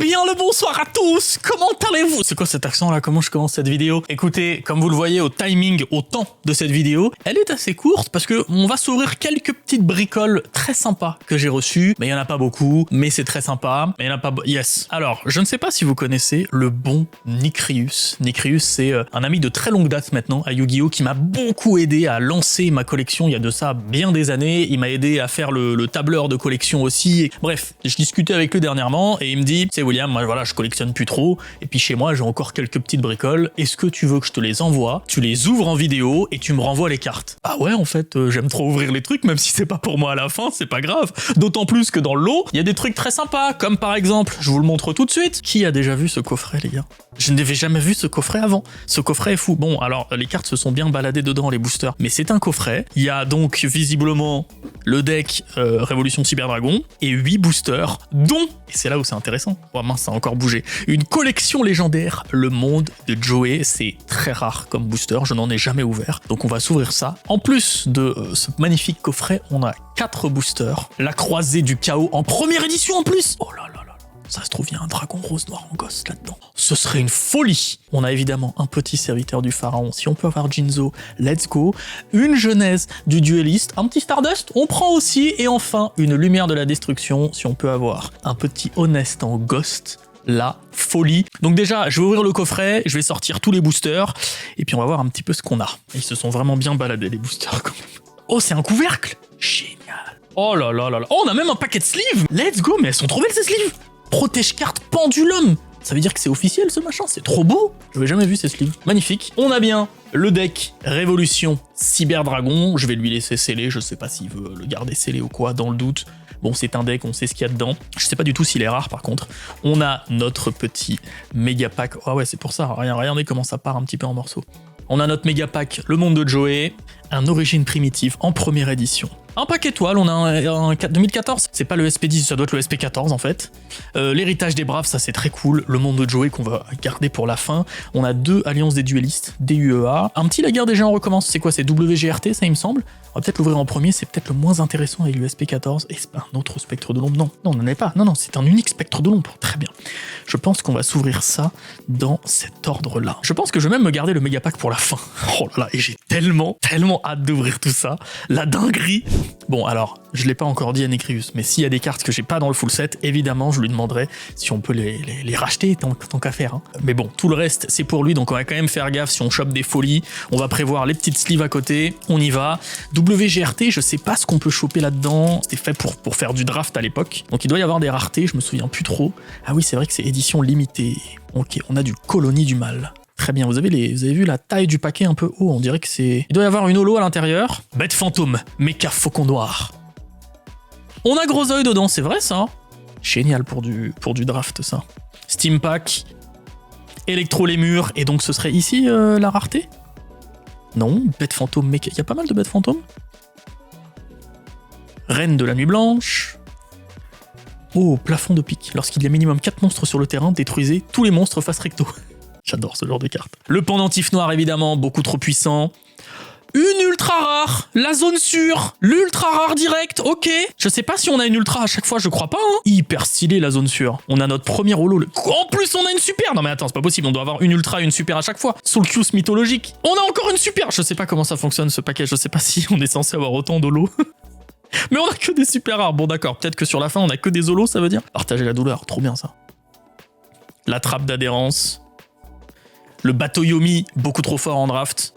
bien le bonsoir à tous. Comment allez-vous? C'est quoi cet accent là? Comment je commence cette vidéo? Écoutez, comme vous le voyez au timing, au temps de cette vidéo, elle est assez courte parce que on va s'ouvrir quelques petites bricoles très sympas que j'ai reçues. Mais il y en a pas beaucoup, mais c'est très sympa. Mais il y en a pas... Yes. Alors, je ne sais pas si vous connaissez le bon Nikrius. Nikrius, c'est un ami de très longue date maintenant à Yu-Gi-Oh! Qui m'a beaucoup aidé à lancer ma collection il y a de ça bien des années. Il m'a aidé à faire le tableur de collection aussi. Bref, je discutais avec lui dernièrement et il me dit, c'est William, moi voilà, je collectionne plus trop et puis chez moi j'ai encore quelques petites bricoles. Est-ce que tu veux que je te les envoie? Tu les ouvres en vidéo et tu me renvoies les cartes. Ah ouais, en fait, j'aime trop ouvrir les trucs, même si c'est pas pour moi à la fin, c'est pas grave. D'autant plus que dans le lot, il y a des trucs très sympas, comme par exemple, je vous le montre tout de suite. Qui a déjà vu ce coffret, les gars? Je n'avais jamais vu ce coffret avant. Ce coffret est fou. Bon, alors les cartes se sont bien baladées dedans, les boosters, mais c'est un coffret. Il y a donc visiblement le deck Révolution Cyber Dragon et 8 boosters, dont, et c'est là où c'est intéressant, oh mince, ça a encore bougé, une collection légendaire, le monde de Joey. C'est très rare comme booster, je n'en ai jamais ouvert, donc on va s'ouvrir ça. En plus de ce magnifique coffret, on a 4 boosters, la croisée du chaos en première édition en plus. Oh là là là. Ça se trouve, il y a un dragon rose noir en gosse là-dedans. Ce serait une folie. On a évidemment un petit serviteur du pharaon. Si on peut avoir Jinzo, let's go. Une genèse du dueliste. Un petit Stardust, on prend aussi. Et enfin, une lumière de la destruction. Si on peut avoir un petit Honest en ghost. La folie. Donc déjà, je vais ouvrir le coffret. Je vais sortir tous les boosters. Et puis on va voir un petit peu ce qu'on a. Ils se sont vraiment bien baladés, les boosters, quand même. Oh, c'est un couvercle. Génial. Oh là là là là. Oh, on a même un paquet de sleeves. Let's go. Mais elles sont trop belles, ces sleeves. Protège carte pendulum. Ça veut dire que c'est officiel ce machin, c'est trop beau. Je n'avais jamais vu ces sleeves. Magnifique. On a bien le deck Révolution Cyber Dragon. Je vais lui laisser sceller, je sais pas s'il veut le garder scellé ou quoi, dans le doute. Bon, c'est un deck, on sait ce qu'il y a dedans. Je sais pas du tout s'il est rare par contre. On a notre petit méga pack. Ah ouais, c'est pour ça, regardez comment ça part un petit peu en morceaux. On a notre méga pack, le monde de Joey, un origine primitive en première édition. Un pack étoile, on a un 2014, c'est pas le SP10, ça doit être le SP14 en fait. L'héritage des braves, ça c'est très cool. Le monde de Joey qu'on va garder pour la fin. On a 2 alliances des duellistes, DUEA. Un petit la guerre des géants recommence, c'est quoi? C'est WGRT, ça il me semble. On va peut-être l'ouvrir en premier, c'est peut-être le moins intéressant avec le SP14. Et c'est pas un autre spectre de l'ombre, non, on n'en est pas. Non, c'est un unique spectre de l'ombre, très bien. Je pense qu'on va s'ouvrir ça dans cet ordre-là. Je pense que je vais même me garder le méga pack pour la fin. Oh là là, et j'ai tellement hâte d'ouvrir tout ça. La dinguerie. Bon, alors, je l'ai pas encore dit à Nikrius, mais s'il y a des cartes que j'ai pas dans le full set, évidemment, je lui demanderai si on peut les racheter tant qu'à faire. Hein. Mais bon, tout le reste, c'est pour lui, donc on va quand même faire gaffe si on chope des folies. On va prévoir les petites sleeves à côté, on y va. WGRT, je sais pas ce qu'on peut choper là-dedans. C'était fait pour faire du draft à l'époque, donc il doit y avoir des raretés, je me souviens plus trop. Ah oui, c'est vrai que c'est édition limitée. Ok, on a du Colonie du Mal. Très bien, vous avez vu la taille du paquet un peu haut, on dirait que c'est... Il doit y avoir une holo à l'intérieur. Bête fantôme, méca faucon noir. On a gros œil dedans, c'est vrai ça? Génial pour du draft ça. Steam Pack, Électro Lémur, et donc ce serait ici la rareté? Non, bête fantôme, méca... Il y a pas mal de bêtes fantômes. Reine de la nuit blanche. Oh, plafond de pique. Lorsqu'il y a minimum 4 monstres sur le terrain, détruisez tous les monstres face recto. J'adore ce genre de carte. Le pendentif noir, évidemment, beaucoup trop puissant. Une ultra rare, la zone sûre, l'ultra rare direct, ok. Je sais pas si on a une ultra à chaque fois, je crois pas, hein. Hyper stylé la zone sûre. On a notre premier holo. En plus, on a une super. Non mais attends, c'est pas possible, on doit avoir une ultra et une super à chaque fois. Soulcuse mythologique. On a encore une super. Je sais pas comment ça fonctionne ce paquet, je sais pas si on est censé avoir autant d'holos. Mais on a que des super rares. Bon d'accord, peut-être que sur la fin, on a que des holos, ça veut dire. Partager la douleur, trop bien ça. La trappe d'adhérence. Le bateau Yomi, beaucoup trop fort en draft.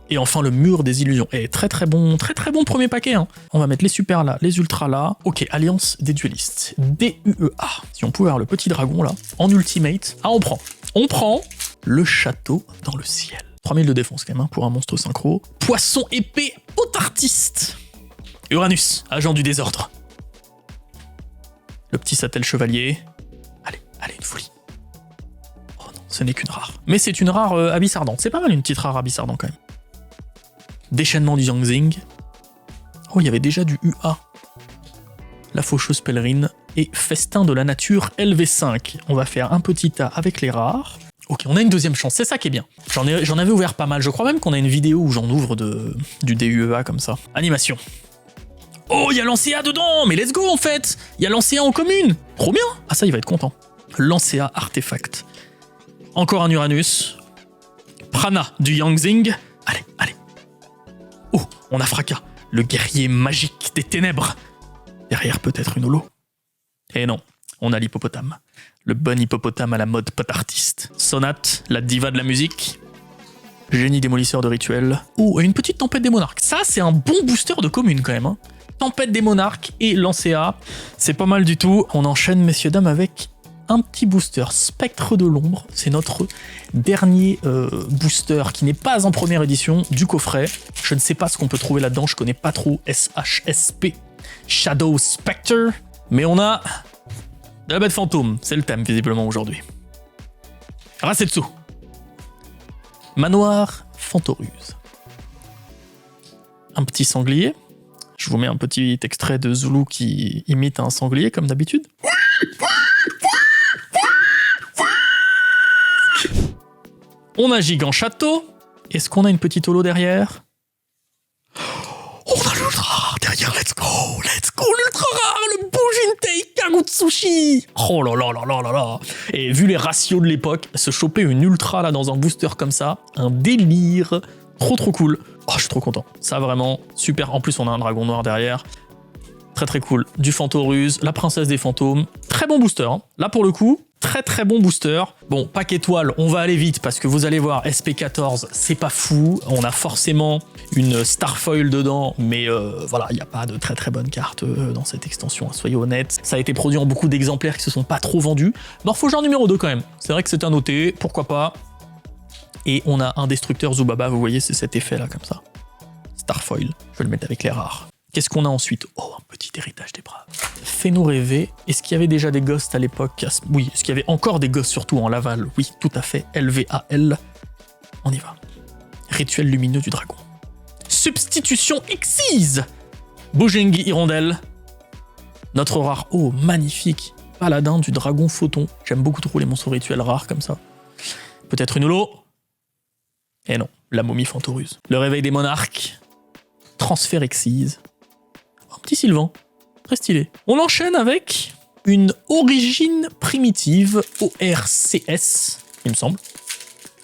Et enfin le mur des illusions. Et très bon premier paquet. Hein. On va mettre les super là, les ultras là. Ok, alliance des duellistes. DUEA. Si on pouvait avoir le petit dragon là, en ultimate. Ah, on prend. On prend le château dans le ciel. 3000 de défense quand même, hein, pour un monstre synchro. Poisson épée, autartiste. Uranus, agent du désordre. Le petit satellite chevalier. Allez, une folie. Ce n'est qu'une rare. Mais c'est une rare abyss ardente. C'est pas mal une petite rare abyss ardente quand même. Déchaînement du Yangzing. Oh, il y avait déjà du UA. La faucheuse pèlerine. Et festin de la nature LV5. On va faire un petit tas avec les rares. Ok, on a une deuxième chance, c'est ça qui est bien. J'en avais ouvert pas mal. Je crois même qu'on a une vidéo où j'en ouvre du DUEA comme ça. Animation. Oh, il y a l'Ancéa dedans. Mais let's go en fait. Il y a l'Ancéa en commune. Trop bien. Ah ça, il va être content. Lancea Artefact. Encore un Uranus. Prana du Yangzing. Allez, allez. Oh, on a Fracas, le guerrier magique des ténèbres. Derrière peut-être une holo. Et non, on a l'hippopotame. Le bon hippopotame à la mode pot artiste. Sonate, la diva de la musique. Génie démolisseur de rituels. Oh, et une petite tempête des monarques. Ça, c'est un bon booster de commune quand même. Hein. Tempête des monarques et Lancea. C'est pas mal du tout. On enchaîne, messieurs, dames, avec un petit booster. Spectre de l'ombre. C'est notre dernier booster qui n'est pas en première édition du coffret. Je ne sais pas ce qu'on peut trouver là-dedans. Je connais pas trop SHSP. Shadow Spectre. Mais on a de la bête fantôme. C'est le thème, visiblement, aujourd'hui. Rasetsu. Manoir Fantoruse. Un petit sanglier. Je vous mets un petit extrait de Zulu qui imite un sanglier, comme d'habitude. On a Gigant Château. Est-ce qu'on a une petite holo derrière? On a l'ultra rare derrière, let's go, l'ultra rare, le Bujintei Kagutsushi. Oh là là là là là là. Et vu les ratios de l'époque, se choper une ultra là dans un booster comme ça, un délire, trop cool. Oh, je suis trop content, ça vraiment, super. En plus, on a un dragon noir derrière, très cool. Du Fantoruse, la princesse des fantômes, très bon booster, hein. Là pour le coup, très bon booster. Bon, pack étoile, on va aller vite parce que vous allez voir, SP14, c'est pas fou. On a forcément une Starfoil dedans, mais voilà, il n'y a pas de très bonne carte dans cette extension, hein, soyez honnêtes. Ça a été produit en beaucoup d'exemplaires qui se sont pas trop vendus. Morphogène numéro 2 quand même. C'est vrai que c'est un noté, pourquoi pas. Et on a un destructeur Zubaba, vous voyez, c'est cet effet là comme ça. Starfoil, je vais le mettre avec les rares. Qu'est-ce qu'on a ensuite? Oh, un petit héritage des braves. Fais-nous rêver. Est-ce qu'il y avait déjà des ghosts à l'époque? Oui. Est-ce qu'il y avait encore des ghosts surtout en Laval? Oui, tout à fait. LVAL. On y va. Rituel lumineux du dragon. Substitution Exise. Bujingi Hirondelle. Notre rare. Oh, magnifique. Paladin du dragon photon. J'aime beaucoup trop les monstres rituels rares comme ça. Peut-être une holo. Eh non, la momie Fantoruse. Le réveil des monarques. Transfert Exise. Un petit Sylvain. Très stylé. On enchaîne avec une origine primitive, ORCS, il me semble.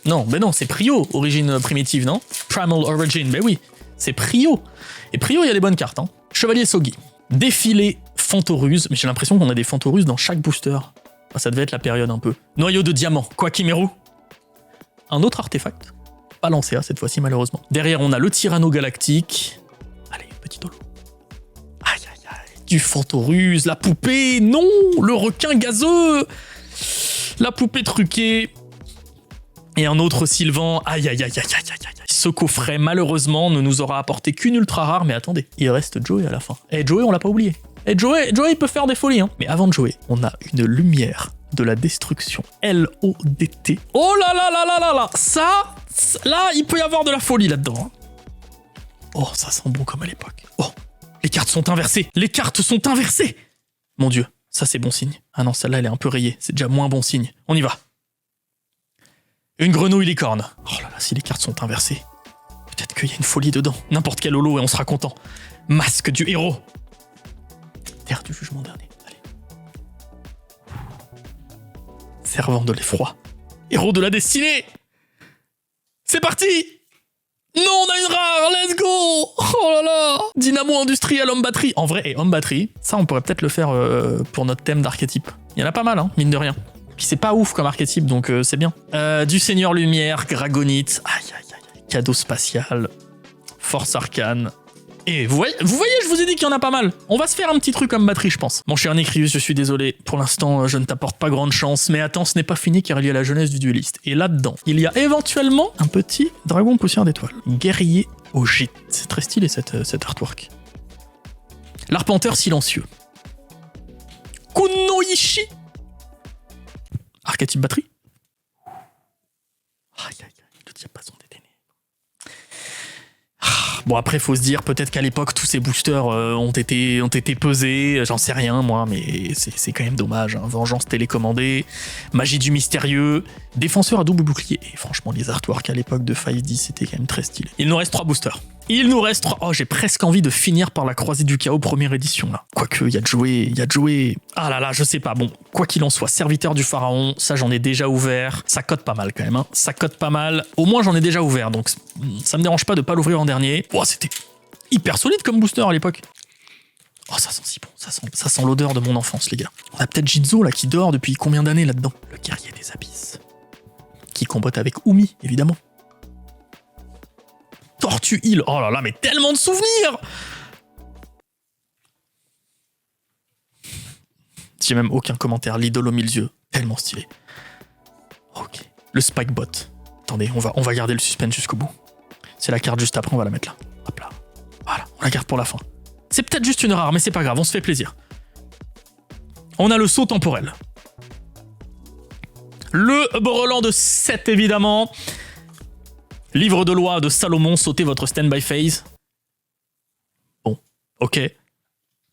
Non, ben non, c'est Prio, origine primitive, non? Primal Origin, ben oui, c'est Prio. Et Prio, il y a des bonnes cartes, hein. Chevalier Sogi. Défilé Fantoruse, mais j'ai l'impression qu'on a des Fantoruse dans chaque booster. Ah, ça devait être la période un peu. Noyau de diamant, Quakimeru. Un autre artefact. Pas Lancea cette fois-ci, malheureusement. Derrière, on a le Tyranno Galactique. Allez, petit holo. Aïe, aïe, aïe. Du Fantoruse, la poupée, non, le requin gazeux. La poupée truquée. Et un autre Sylvain. Aïe, aïe, aïe, aïe, aïe, aïe, aïe. Ce coffret, malheureusement, ne nous aura apporté qu'une ultra rare. Mais attendez, il reste Joey à la fin. Et Joey, on l'a pas oublié. Et Joey, il peut faire des folies, hein. Mais avant de Joey, on a une lumière de la destruction. LODT. Oh là là là là là là. Ça, là, il peut y avoir de la folie là-dedans, hein. Oh, ça sent bon comme à l'époque. Oh, les cartes sont inversées. Les cartes sont inversées. Mon Dieu, ça c'est bon signe. Ah non, celle-là, elle est un peu rayée. C'est déjà moins bon signe. On y va. Une grenouille licorne. Oh là là, si les cartes sont inversées, peut-être qu'il y a une folie dedans. N'importe quel holo et on sera content. Masque du héros. Terre du jugement dernier. Allez. Servant de l'effroi. Héros de la destinée. C'est parti. Non, on a une rare. Let's go. Oh là là. Dynamo industriel homme batterie. En vrai, et homme batterie, ça on pourrait peut-être le faire pour notre thème d'archétype. Il y en a pas mal, hein, mine de rien. Puis c'est pas ouf comme archétype, donc c'est bien. Du Seigneur Lumière, Gragonite. Aïe, aïe, aïe. Cadeau spatial. Force arcane. Et vous voyez, je vous ai dit qu'il y en a pas mal. On va se faire un petit truc comme batterie, je pense. Mon cher Nécrius, je suis désolé. Pour l'instant, je ne t'apporte pas grande chance. Mais attends, ce n'est pas fini car il y a la jeunesse du dueliste. Et là-dedans, il y a éventuellement un petit dragon poussière d'étoile. Guerrier au gîte. C'est très stylé cet artwork. L'arpenteur silencieux. Kunoichi. Archétype batterie. Aïe, aïe, aïe. Le diapason des ténèbres. Bon, après, faut se dire, peut-être qu'à l'époque, tous ces boosters ont été pesés, j'en sais rien, moi, mais c'est quand même dommage. Hein. Vengeance télécommandée, magie du mystérieux, défenseur à double bouclier. Et franchement, les artworks à l'époque de 5D, c'était quand même très stylé. Il nous reste 3 boosters. Il nous reste 3. Oh, j'ai presque envie de finir par la croisée du chaos première édition, là. Quoique, il y a de jouer. Ah là là, je sais pas. Bon, quoi qu'il en soit, serviteur du pharaon, ça j'en ai déjà ouvert. Ça cote pas mal quand même, hein. Ça cote pas mal. Au moins, j'en ai déjà ouvert, donc ça me dérange pas de pas l'ouvrir en dernier. Oh, c'était hyper solide comme booster à l'époque. Oh, ça sent si bon. Ça sent l'odeur de mon enfance, les gars. On a peut-être Jinzo, là, qui dort depuis combien d'années là-dedans? Le guerrier des abysses. Qui combatte avec Umi, évidemment. Tortue Hill, oh là là, mais tellement de souvenirs! J'ai même aucun commentaire, l'idole aux 1000 yeux, tellement stylé. Ok, le Spike Bot. Attendez, on va garder le suspense jusqu'au bout. C'est la carte juste après, on va la mettre là. Hop là. Voilà, on la garde pour la fin. C'est peut-être juste une rare, mais c'est pas grave, on se fait plaisir. On a le saut temporel. Le brelan de 7, évidemment. Livre de loi de Salomon, sautez votre stand-by phase. Bon, ok.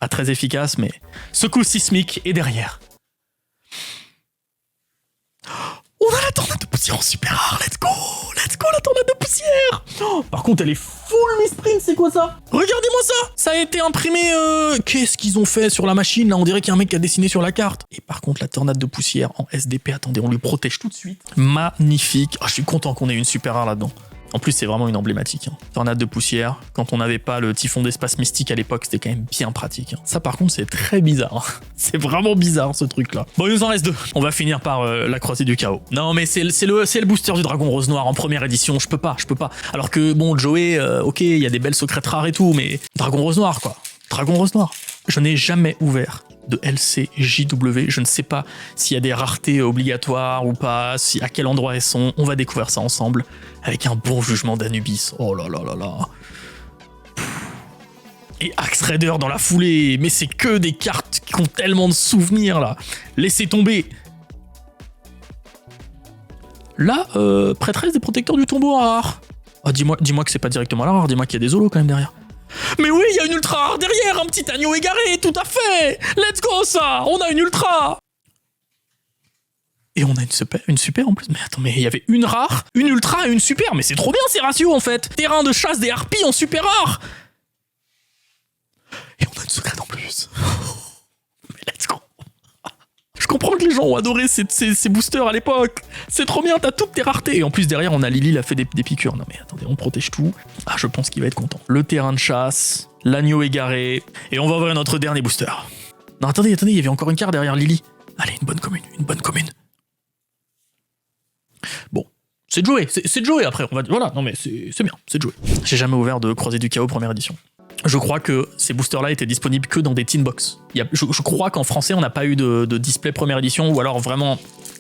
Pas très efficace, mais secousse sismique est derrière. On a la tornade de poussière en super rare, let's go, la tornade de poussière. Oh, par contre, elle est full misprint, c'est quoi ça? Regardez-moi ça. Ça a été imprimé, qu'est-ce qu'ils ont fait sur la machine, là? On dirait qu'il y a un mec qui a dessiné sur la carte. Et par contre, la tornade de poussière en SDP, attendez, on lui protège tout de suite. Magnifique. Oh, je suis content qu'on ait une super rare là-dedans. En plus, c'est vraiment une emblématique. Hein. Tornade de poussière, quand on n'avait pas le typhon d'espace mystique à l'époque, c'était quand même bien pratique. Hein. Ça, par contre, c'est très bizarre. C'est vraiment bizarre, ce truc-là. Bon, il nous en reste 2. On va finir par la croisée du chaos. Non, mais c'est le booster du Dragon Rose Noir en première édition. Je peux pas. Alors que, bon, Joey, ok, il y a des belles secrètes rares et tout, mais Dragon Rose Noir, quoi. Dragon Rose Noir. Je n'ai jamais ouvert de LCJW, je ne sais pas s'il y a des raretés obligatoires ou pas, à quel endroit elles sont, on va découvrir ça ensemble, avec un bon jugement d'Anubis, oh là là là là. Et Axe Raider dans la foulée, mais c'est que des cartes qui ont tellement de souvenirs là, laissez tomber. Là, prêtresse des protecteurs du tombeau en rare. Oh, dis-moi que c'est pas directement la rare, dis-moi qu'il y a des holos quand même derrière. Mais oui, il y a une ultra rare derrière, un petit agneau égaré, tout à fait. Let's go ça, on a une ultra. Et on a une super en plus. Mais attends, mais il y avait une rare, une ultra et une super. Mais c'est trop bien ces ratios en fait. Terrain de chasse des harpies en super rare. Et on a une secrète en plus. Mais let's go. Je comprends que les gens ont adoré ces boosters à l'époque. C'est trop bien, t'as toutes tes raretés. Et en plus, derrière, on a Lily, il a fait des piqûres. Non mais attendez, on protège tout. Ah, je pense qu'il va être content. Le terrain de chasse, l'agneau égaré. Et on va ouvrir notre dernier booster. Non, attendez, il y avait encore une carte derrière Lily. Allez, une bonne commune. Bon, c'est de jouer après. Voilà, non mais c'est bien, c'est de jouer. J'ai jamais ouvert de Croisée du Chaos première édition. Je crois que ces boosters-là étaient disponibles que dans des tin box. Je crois qu'en français, on n'a pas eu de display première édition, ou alors vraiment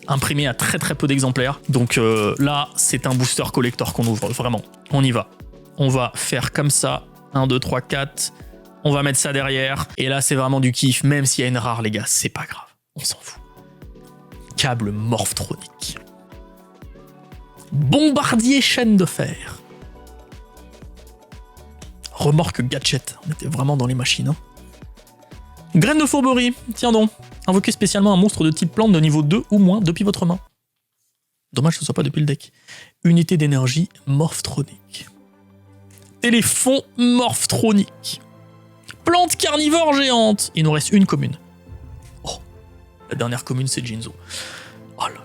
imprimé à très très peu d'exemplaires. Donc là, c'est un booster collector qu'on ouvre, vraiment. On y va. On va faire comme ça. 1, 2, 3, 4. On va mettre ça derrière. Et là, c'est vraiment du kiff, même s'il y a une rare, les gars, c'est pas grave. On s'en fout. Câble morphronique. Bombardier chaîne de fer. Remorque gadget, on était vraiment dans les machines. Hein. Graine de fourberie, tiens donc. Invoquez spécialement un monstre de type plante de niveau 2 ou moins depuis votre main. Dommage que ce soit pas depuis le deck. Unité d'énergie morphronique. Téléphone morphronique. Plante carnivore géante. Il nous reste une commune. Oh, la dernière commune c'est Jinzo. Oh là là.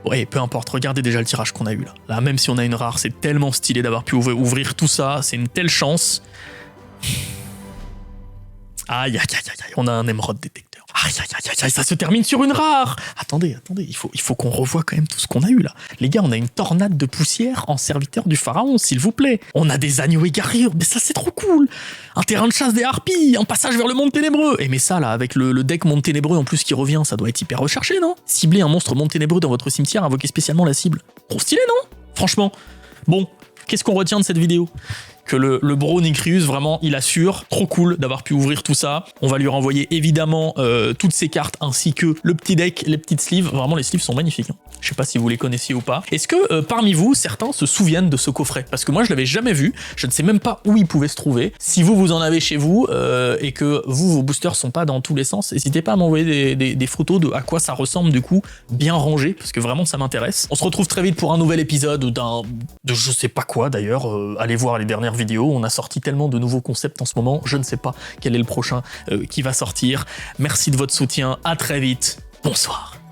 Ouais, peu importe, regardez déjà le tirage qu'on a eu là. Là, même si on a une rare, c'est tellement stylé d'avoir pu ouvrir tout ça, c'est une telle chance. Aïe, on a un émeraude détecteur. Aïe, ça se termine sur une rare. Attendez, il faut qu'on revoie quand même tout ce qu'on a eu là. Les gars, on a une tornade de poussière en serviteur du pharaon, s'il vous plaît. On a des agneaux égarés, mais ça c'est trop cool. Un terrain de chasse des harpies, un passage vers le monde ténébreux. Et mais ça là, avec le deck monde ténébreux en plus qui revient, ça doit être hyper recherché, non? Cibler un monstre monde ténébreux dans votre cimetière, invoquer spécialement la cible. Trop stylé, non? Franchement. Bon, qu'est-ce qu'on retient de cette vidéo? Que le bro Nicrius, vraiment, il assure. Trop cool d'avoir pu ouvrir tout ça. On va lui renvoyer évidemment toutes ses cartes ainsi que le petit deck, les petites sleeves. Vraiment, les sleeves sont magnifiques. Hein. Je sais pas si vous les connaissiez ou pas. Est-ce que parmi vous, certains se souviennent de ce coffret? Parce que moi, je l'avais jamais vu. Je ne sais même pas où il pouvait se trouver. Si vous en avez chez vous et que vos boosters sont pas dans tous les sens, n'hésitez pas à m'envoyer des photos de à quoi ça ressemble du coup, bien rangé, parce que vraiment ça m'intéresse. On se retrouve très vite pour un nouvel épisode de je sais pas quoi d'ailleurs. Allez voir les dernières vidéos. On a sorti tellement de nouveaux concepts en ce moment. Je ne sais pas quel est le prochain qui va sortir. Merci de votre soutien. À très vite. Bonsoir.